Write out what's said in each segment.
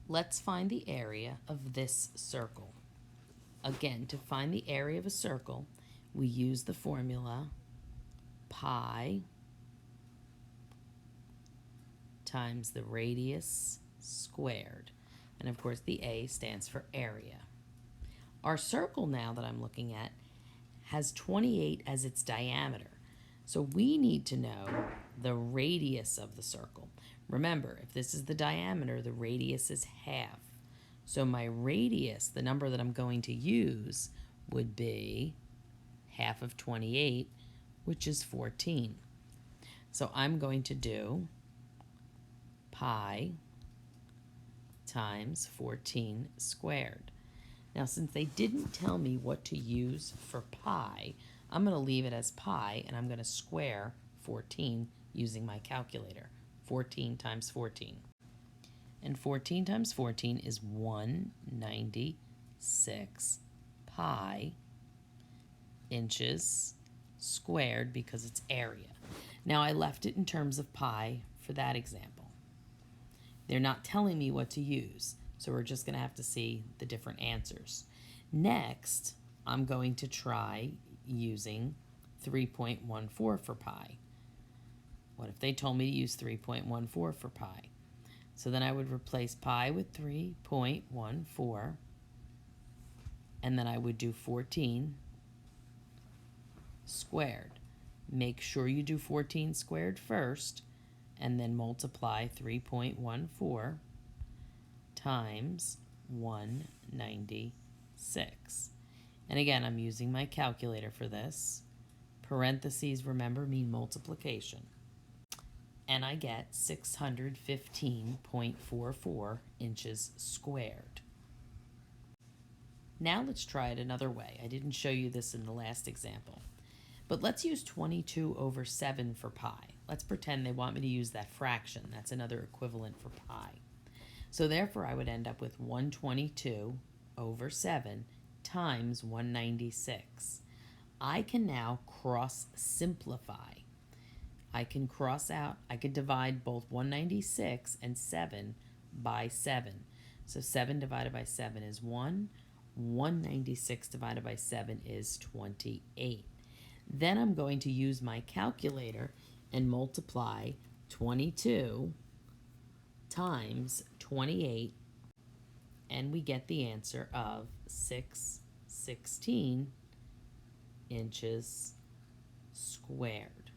Let's find the area of this circle. Again, to find the area of a circle, we use the formula pi times the radius squared. And of course, the A stands for area. Our circle now that I'm looking at has 28 as its diameter. So we need to know the radius of the circle. Remember, if this is the diameter, the radius is half. So my radius, the number that I'm going to use, would be half of 28, which is 14. So I'm going to do pi times 14 squared. Now, since they didn't tell me what to use for pi, I'm going to leave it as pi, and I'm going to square 14 using my calculator. 14 times 14. And 14 times 14 is 196 pi inches squared because it's area. Now, I left it in terms of pi for that example. They're not telling me what to use, so we're just going to have to see the different answers. Next, I'm going to try using 3.14 for pi. What if they told me to use 3.14 for pi? So then I would replace pi with 3.14, and then I would do 14 squared. Make sure you do 14 squared first, and then multiply 3.14 times 196. And again, I'm using my calculator for this. Parentheses, remember, mean multiplication. And I get 615.44 inches squared. Now let's try it another way. I didn't show you this in the last example. But let's use 22 over 7 for pi. Let's pretend they want me to use that fraction. That's another equivalent for pi. So therefore, I would end up with 122 over 7 times 196. I can now cross simplify. I can cross out, I could divide both 196 and 7 by 7. So 7 divided by 7 is 1. 196 divided by 7 is 28. Then I'm going to use my calculator and multiply 22 times 28, and we get the answer of 616 inches squared.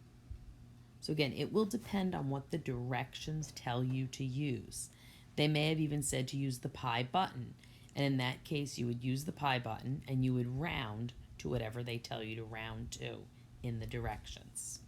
So again, it will depend on what the directions tell you to use. They may have even said to use the pi button, and in that case you would use the pi button and you would round to whatever they tell you to round to in the directions.